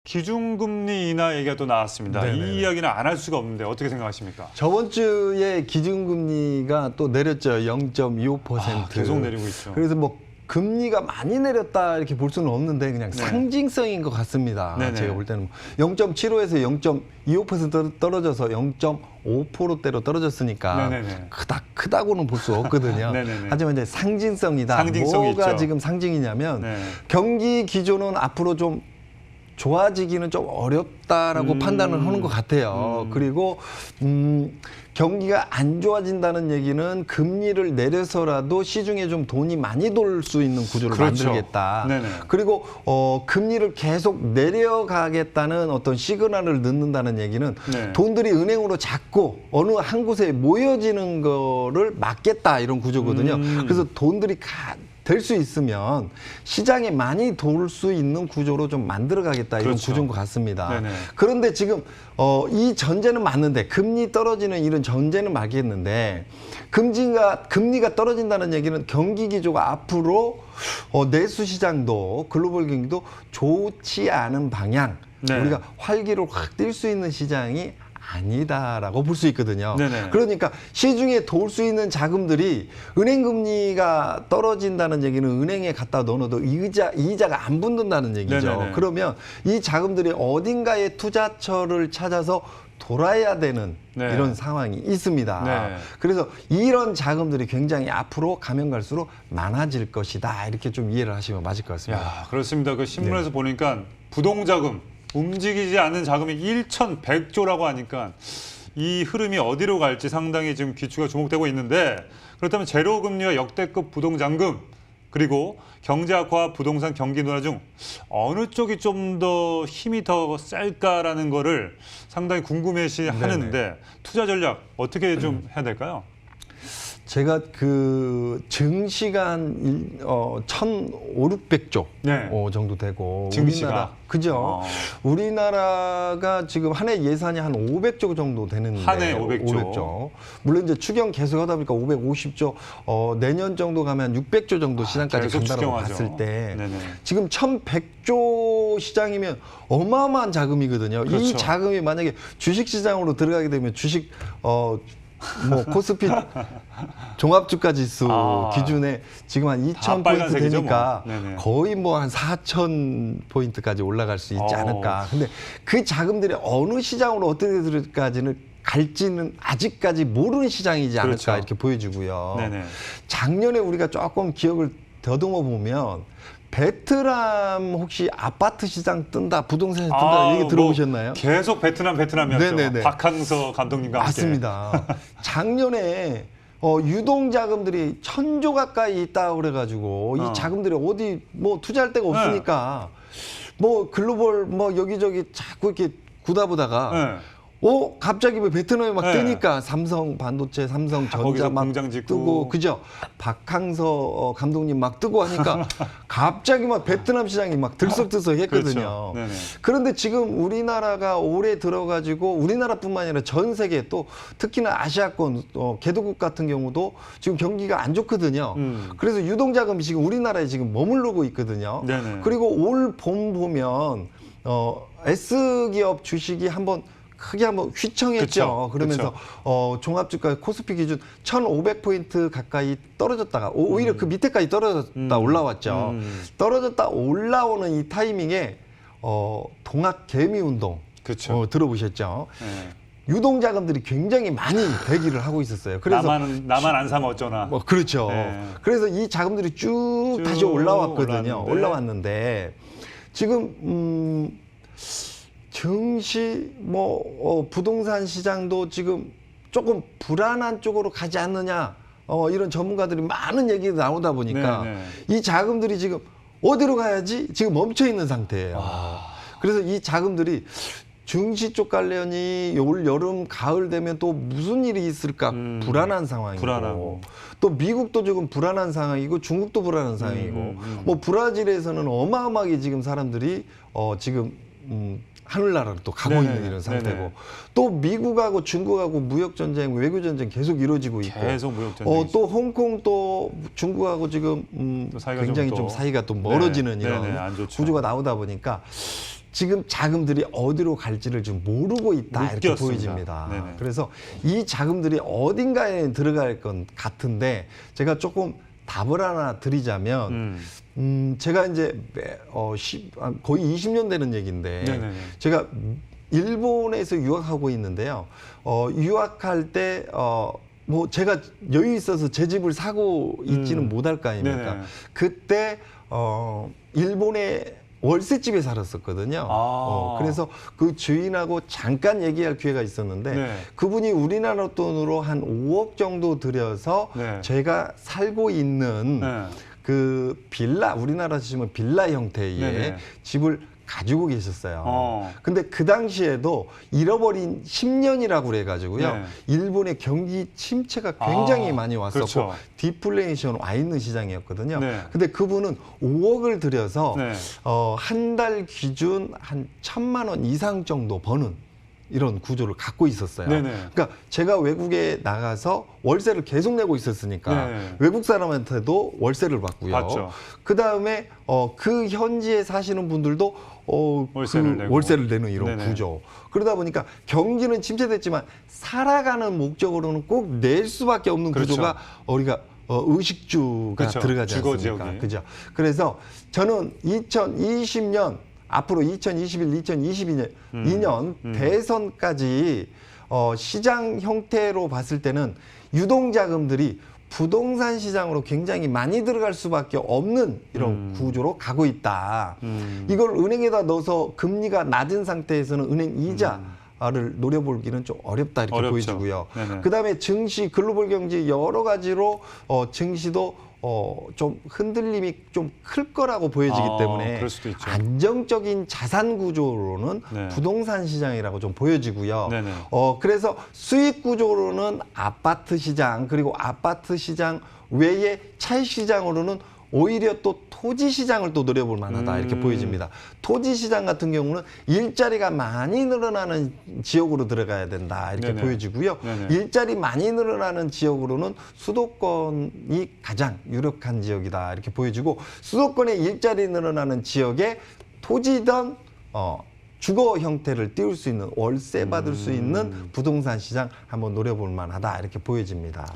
기준금리 인하 얘기가 또 나왔습니다. 네네네. 이 이야기는 안 할 수가 없는데 어떻게 생각하십니까? 저번 주에 기준금리가 또 내렸죠. 0.25%. 계속 내리고 있죠. 그래서 뭐 금리가 많이 내렸다 이렇게 볼 수는 없는데 그냥 상징성인 것 같습니다. 네네. 제가 볼 때는 0.75에서 0.25% 떨어져서 0.5%대로 떨어졌으니까 네네네. 크다고는 볼 수 없거든요. 네네네. 하지만 이제 상징성이다. 상징성이 뭐가 있죠. 지금 상징이냐면 네. 경기 기조는 앞으로 좀 좋아지기는 좀 어렵다라고 판단을 하는 것 같아요. 그리고 경기가 안 좋아진다는 얘기는 금리를 내려서라도 시중에 좀 돈이 많이 돌 수 있는 구조를 그렇죠. 만들겠다. 네네. 그리고 금리를 계속 내려가겠다는 어떤 시그널을 넣는다는 얘기는 네. 돈들이 은행으로 자꾸 어느 한 곳에 모여지는 거를 막겠다 이런 구조거든요. 그래서 돈들이 될 수 있으면 시장에 많이 돌 수 있는 구조로 좀 만들어가겠다 이런 그렇죠. 구조인 것 같습니다. 네네. 그런데 지금 이 전제는 맞는데 금리 떨어지는 이런 전제는 맞겠는데 금리가 떨어진다는 얘기는 경기 기조가 앞으로 내수 시장도 글로벌 경기도 좋지 않은 방향 네. 우리가 활기를 확 띨 수 있는 시장이 아니다라고 볼 수 있거든요. 네네. 그러니까 시중에 돌 수 있는 자금들이 은행 금리가 떨어진다는 얘기는 은행에 갖다 넣어도 이자가 안 붙는다는 얘기죠. 네네네. 그러면 이 자금들이 어딘가에 투자처를 찾아서 돌아야 되는 네. 이런 상황이 있습니다. 네. 그래서 이런 자금들이 굉장히 앞으로 가면 갈수록 많아질 것이다. 이렇게 좀 이해를 하시면 맞을 것 같습니다. 야, 그렇습니다. 그 신문에서 보니까 부동자금, 움직이지 않는 자금이 1,100조라고 하니까 이 흐름이 어디로 갈지 상당히 지금 귀추가 주목되고 있는데 그렇다면 제로금리와 역대급 부동잔금 그리고 경제 악화와 부동산 경기 둔화 중 어느 쪽이 좀 더 힘이 더 셀까라는 거를 상당히 궁금해시 하는데 투자 전략 어떻게 좀 해야 될까요? 제가 그 증시가 한 1,500조 네. 정도 되고 증시가? 우리나라 그죠? 우리나라가 지금 한 해 예산이 한 500조 정도 되는데 한 해 500조. 물론 이제 추경 계속 하다 보니까 550조 내년 정도 가면 600조 정도 시장까지 계속 간다고 추경하죠. 봤을 때 네네. 지금 1,100조 시장이면 어마어마한 자금이거든요. 그렇죠. 이 자금이 만약에 주식 시장으로 들어가게 되면 주식 뭐 코스피 종합주가지수 기준에 지금 한 2,000포인트 빨간색이죠, 되니까 뭐. 네네. 거의 뭐 한 4,000포인트까지 올라갈 수 있지 않을까. 근데 그 자금들이 어느 시장으로 어떻게 들어갈지는 갈지는 아직까지 모르는 시장이지 않을까 그렇죠. 이렇게 보여지고요. 네네. 작년에 우리가 조금 기억을 더듬어 보면 베트남 혹시 아파트 시장 뜬다, 부동산 시장 뜬다 얘기 들어보셨나요? 뭐 계속 베트남이었죠. 네네네. 박항서 감독님과 함께. 맞습니다. 작년에 유동 자금들이 1,000조 가까이 있다 그래가지고 이 자금들이 어디 뭐 투자할 데가 없으니까 뭐 글로벌 뭐 여기저기 자꾸 이렇게 구다보다가 네. 갑자기 뭐 베트남에 막 네. 뜨니까 삼성 반도체, 삼성 전자 거기서 막 공장 짓고. 뜨고 그죠? 박항서 감독님 막 뜨고 하니까 갑자기 막 베트남 시장이 막 들썩들썩했거든요. 그렇죠. 네네. 그런데 지금 우리나라가 올해 들어가지고 우리나라뿐만 아니라 전 세계 또 특히나 아시아권 개도국 같은 경우도 지금 경기가 안 좋거든요. 그래서 유동자금이 지금 우리나라에 지금 머무르고 있거든요. 네네. 그리고 올 봄 보면 S기업 주식이 한번 크게 한번 휘청했죠. 그쵸, 그러면서 종합주가 코스피 기준 1,500포인트 가까이 떨어졌다가 오히려 그 밑에까지 떨어졌다 올라왔죠. 떨어졌다 올라오는 이 타이밍에 동학 개미 운동 그쵸. 들어보셨죠? 네. 유동자금들이 굉장히 많이 대기를 하고 있었어요. 그래서 나만 안 사면 어쩌나. 그렇죠. 네. 그래서 이 자금들이 쭉 다시 올라왔거든요. 올라왔는데 지금 증시 부동산 시장도 지금 조금 불안한 쪽으로 가지 않느냐 이런 전문가들이 많은 얘기가 나오다 보니까 네네. 이 자금들이 지금 어디로 가야지 지금 멈춰 있는 상태예요. 그래서 이 자금들이 증시 쪽 관련이 올 여름 가을 되면 또 무슨 일이 있을까 불안한 상황이고 불안하고. 또 미국도 지금 불안한 상황이고 중국도 불안한 상황이고 뭐 브라질에서는 어마어마하게 지금 사람들이 지금 하늘나라로 또 가고 네네. 있는 이런 상태고 네네. 또 미국하고 중국하고 무역 전쟁, 외교 전쟁 계속 이루어지고 있고 계속 무역 전쟁이죠. 또 홍콩 또 중국하고 지금 또 사이가 굉장히 좀 좀 또- 사이가 또 멀어지는 네. 이런 네네. 안 좋죠. 구조가 나오다 보니까 지금 자금들이 어디로 갈지를 좀 모르고 있다 이렇게 묶였습니다. 보여집니다. 네네. 그래서 이 자금들이 어딘가에 들어갈 건 같은데 제가 조금 답을 하나 드리자면 제가 이제 거의 20년 되는 얘기인데 네네네. 제가 일본에서 유학하고 있는데요. 유학할 때 뭐 제가 여유 있어서 제 집을 사고 있지는 못할 거 아닙니까? 네네. 그때 일본의 월세집에 살았었거든요. 그래서 그 주인하고 잠깐 얘기할 기회가 있었는데 네. 그분이 우리나라 돈으로 한 5억 정도 들여서 네. 제가 살고 있는 네. 그 빌라, 우리나라에서 치면 빌라 형태의 네네. 집을 가지고 계셨어요. 어. 근데 그 당시에도 잃어버린 10년이라고 그래가지고요. 네. 일본의 경기 침체가 굉장히 많이 왔었고 그렇죠. 디플레이션 와 있는 시장이었거든요. 네. 근데 그분은 5억을 들여서 네. 한 달 기준 한 1,000만 원 이상 정도 버는 이런 구조를 갖고 있었어요. 네네. 그러니까 제가 외국에 나가서 월세를 계속 내고 있었으니까 네. 외국 사람한테도 월세를 받고요. 받죠. 그 다음에 그 현지에 사시는 분들도 월세를 월세를 내고. 내는 이런 네네. 구조. 그러다 보니까 경기는 침체됐지만 살아가는 목적으로는 꼭 낼 수밖에 없는 그렇죠. 구조가 우리가 의식주가 그렇죠. 들어가지 주거 않습니까? 지역이. 그죠? 그래서 저는 2020년 앞으로 2021, 2022년 2년 대선까지 시장 형태로 봤을 때는 유동자금들이 부동산 시장으로 굉장히 많이 들어갈 수밖에 없는 이런 구조로 가고 있다. 이걸 은행에다 넣어서 금리가 낮은 상태에서는 은행 이자를 노려보기는 좀 어렵다 이렇게 어렵죠. 보여지고요. 네네. 그다음에 증시, 글로벌 경제 여러 가지로 증시도 좀 흔들림이 좀 클 거라고 보여지기 때문에 그럴 수도 있죠. 안정적인 자산 구조로는 네. 부동산 시장이라고 좀 보여지고요. 네네. 그래서 수익 구조로는 아파트 시장 그리고 아파트 시장 외에 차익 시장으로는 오히려 또 토지 시장을 또 노려볼 만하다 이렇게 보여집니다. 토지 시장 같은 경우는 일자리가 많이 늘어나는 지역으로 들어가야 된다 이렇게 네네. 보여지고요. 네네. 일자리 많이 늘어나는 지역으로는 수도권이 가장 유력한 지역이다 이렇게 보여지고 수도권에 일자리 늘어나는 지역에 토지든 주거 형태를 띄울 수 있는 월세 받을 수 있는 부동산 시장 한번 노려볼 만하다 이렇게 보여집니다.